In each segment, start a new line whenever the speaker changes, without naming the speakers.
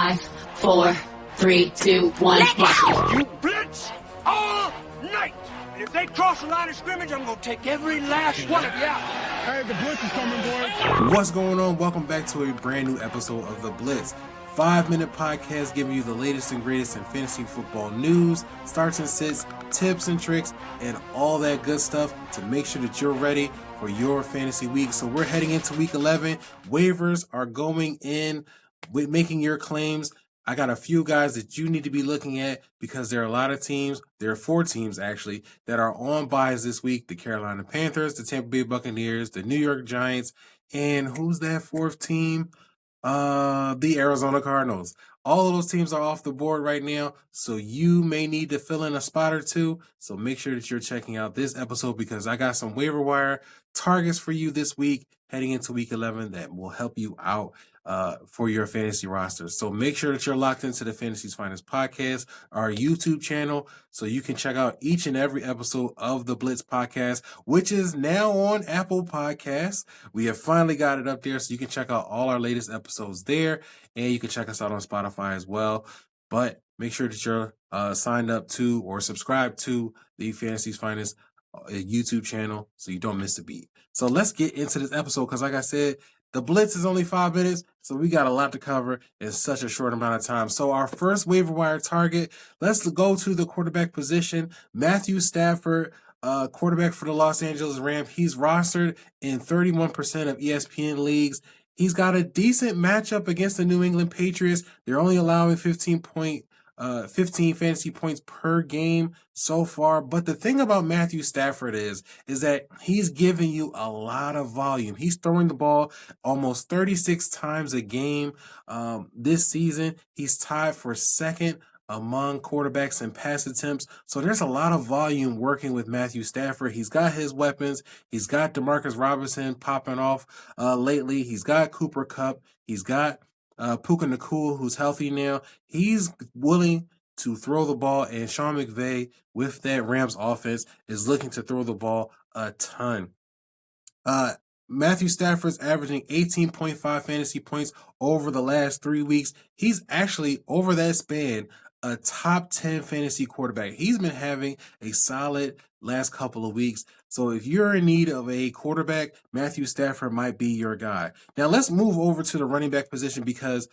5, 4, 3, 2, 1.
You blitz all night. And if they cross the line of scrimmage, I'm going to take every last one of you out.
Hey, the blitz is coming, boys.
What's going on? Welcome back to a brand new episode of The Blitz. 5-minute podcast giving you the latest and greatest in fantasy football news, starts and sits, tips and tricks, and all that good stuff to make sure that you're ready for your fantasy week. So we're heading into week 11. Waivers are going in with making your claims. I got a few guys that you need to be looking at because there are a lot of teams, there are 4 teams actually, that are on buys this week. The Carolina Panthers, the Tampa Bay Buccaneers, the New York Giants, and who's that 4th team? The Arizona Cardinals. All of those teams are off the board right now, so you may need to fill in a spot or two. So make sure that you're checking out this episode because I got some waiver wire targets for you this week heading into week 11 that will help you out for your fantasy roster. So make sure that you're locked into the Fantasy's Finest podcast, our YouTube channel, so you can check out each and every episode of the Blitz podcast, which is now on Apple Podcasts. We have finally got it up there, so you can check out all our latest episodes there, and you can check us out on Spotify as well. But make sure that you're signed up to or subscribed to the Fantasy's Finest YouTube channel so you don't miss a beat. So let's get into this episode because, like I said, the Blitz is only 5 minutes, so we got a lot to cover in such a short amount of time. So our first waiver wire target, let's go to the quarterback position. Matthew Stafford, quarterback for the Los Angeles Rams. He's rostered in 31% of ESPN leagues. He's got a decent matchup against the New England Patriots. They're only allowing 15 fantasy points per game so far. But the thing about Matthew Stafford is that he's giving you a lot of volume. He's throwing the ball almost 36 times a game this season. He's tied for second among quarterbacks in pass attempts. So there's a lot of volume working with Matthew Stafford. He's got his weapons. He's got Demarcus Robinson popping off lately. He's got Cooper Kupp. He's got Puka Nacua, who's healthy now. He's willing to throw the ball, and Sean McVay, with that Rams offense, is looking to throw the ball a ton. Matthew Stafford's averaging 18.5 fantasy points over the last 3 weeks. He's actually, over that span, a top 10 fantasy quarterback. He's been having a solid last couple of weeks. So if you're in need of a quarterback, Matthew Stafford might be your guy. Now let's move over to the running back position because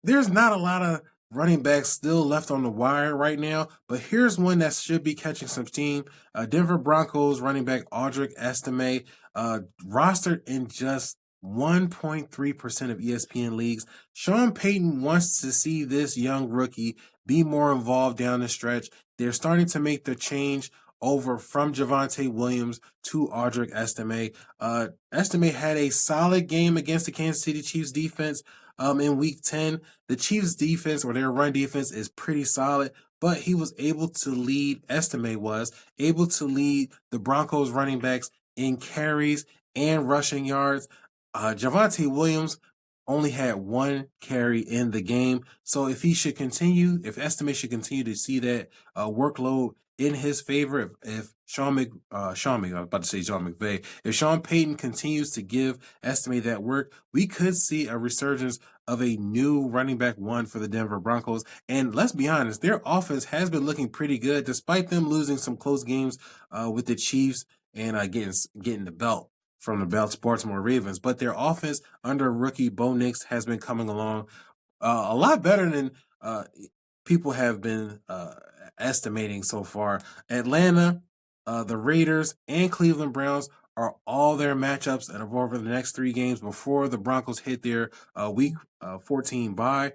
there's not a lot of running backs still left on the wire right now, but here's one that should be catching some steam. Denver Broncos running back Audric Estime, rostered in just 1.3% of ESPN leagues. Sean Payton wants to see this young rookie be more involved down the stretch. They're starting to make the change over from Javonte Williams to Audric Estime. Estime had a solid game against the Kansas City Chiefs defense in week 10. The Chiefs defense, or their run defense, is pretty solid, but he was able to lead, Estime was able to lead the Broncos running backs in carries and rushing yards. Javonte Williams only had 1 carry in the game. So if Estime should continue to see that workload in his favor, if Sean McVay, if Sean Payton continues to give Estime that work, we could see a resurgence of a new running back 1 for the Denver Broncos. And let's be honest, their offense has been looking pretty good despite them losing some close games with the Chiefs and getting the belt from the Baltimore Ravens. But their offense under rookie Bo Nix has been coming along a lot better than people have been estimating so far. Atlanta, the Raiders, and Cleveland Browns are all their matchups that are over the next 3 games before the Broncos hit their week 14 bye.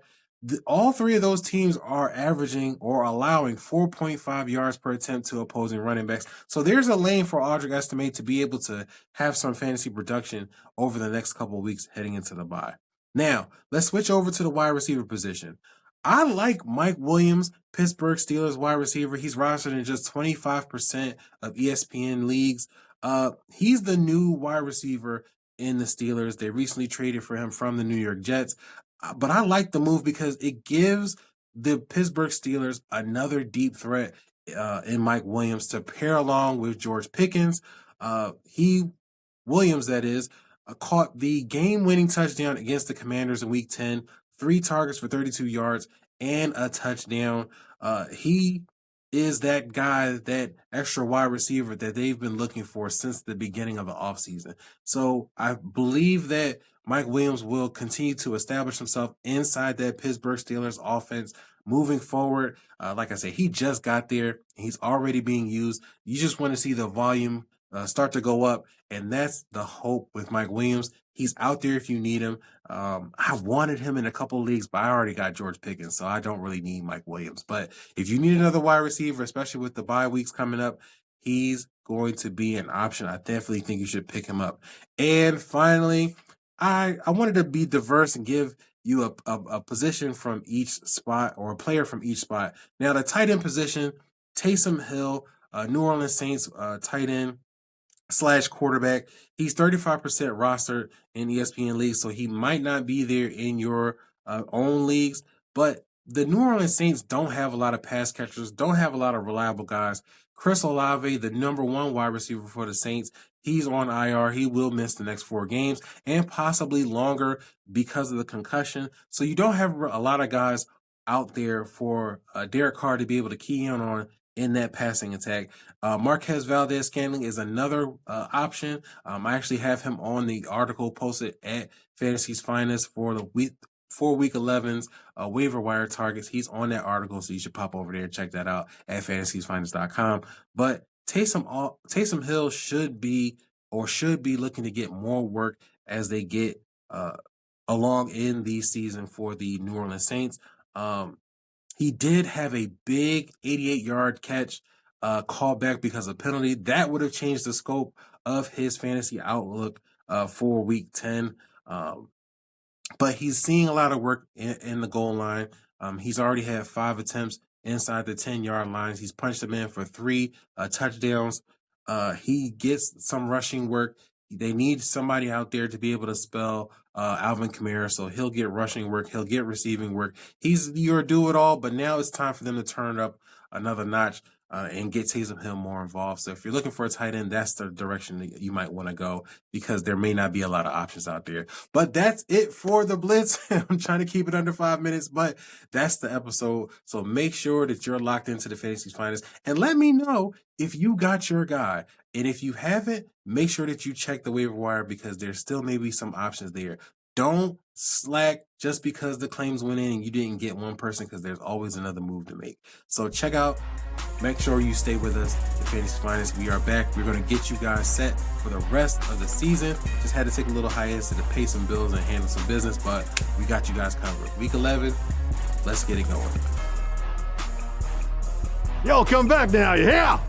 All 3 of those teams are averaging or allowing 4.5 yards per attempt to opposing running backs. So there's a lane for Audric Estime to be able to have some fantasy production over the next couple of weeks heading into the bye. Now, let's switch over to the wide receiver position. I like Mike Williams, Pittsburgh Steelers wide receiver. He's rostered in just 25% of ESPN leagues. He's the new wide receiver in the Steelers. They recently traded for him from the New York Jets. But I like the move because it gives the Pittsburgh Steelers another deep threat in Mike Williams to pair along with George Pickens. Williams, that is, caught the game-winning touchdown against the Commanders in Week 10 3 targets for 32 yards and a touchdown. He is that guy, that extra wide receiver that they've been looking for since the beginning of the offseason. So I believe that Mike Williams will continue to establish himself inside that Pittsburgh Steelers offense moving forward. Like I said, he just got there. He's already being used. You just want to see the volume start to go up, and that's the hope with Mike Williams. He's out there if you need him. I wanted him in a couple of leagues, but I already got George Pickens, so I don't really need Mike Williams. But if you need another wide receiver, especially with the bye weeks coming up, he's going to be an option. I definitely think you should pick him up. And finally, I wanted to be diverse and give you a position from each spot, or a player from each spot. Now, the tight end position, Taysom Hill, New Orleans Saints tight end / quarterback. He's 35% rostered in ESPN leagues, so he might not be there in your own leagues. But the New Orleans Saints don't have a lot of pass catchers, don't have a lot of reliable guys. Chris Olave, the number 1 wide receiver for the Saints, he's on IR. He will miss the next 4 games and possibly longer because of the concussion. So you don't have a lot of guys out there for Derek Carr to be able to key in on in that passing attack. Marquez Valdez-Scantling is another option. I actually have him on the article posted at Fantasy's Finest for the week 11's waiver wire targets. He's on that article, so you should pop over there and check that out at fantasysfinest.com. But Taysom Hill should be looking to get more work as they get along in the season for the New Orleans Saints. He did have a big 88-yard catch called back because of penalty. That would have changed the scope of his fantasy outlook for week 10. But he's seeing a lot of work in the goal line. He's already had 5 attempts inside the 10-yard lines. He's punched them in for 3 touchdowns. He gets some rushing work. They need somebody out there to be able to spell Alvin Kamara, so he'll get rushing work, he'll get receiving work. He's your do-it-all, but now it's time for them to turn up another notch and get Taysom Hill more involved. So if you're looking for a tight end, that's the direction that you might want to go, because there may not be a lot of options out there. But that's it for the Blitz. I'm trying to keep it under 5 minutes, but that's the episode. So make sure that you're locked into the Fantasy's Finest, and let me know if you got your guy. And if you haven't, make sure that you check the waiver wire, because there still may be some options there. Don't slack just because the claims went in and you didn't get one person, because there's always another move to make. So check out, make sure you stay with us at Fantasy Finest. We are back. We're going to get you guys set for the rest of the season. Just had to take a little hiatus to pay some bills and handle some business, but we got you guys covered. Week 11, let's get it going.
Yo, come back now, yeah!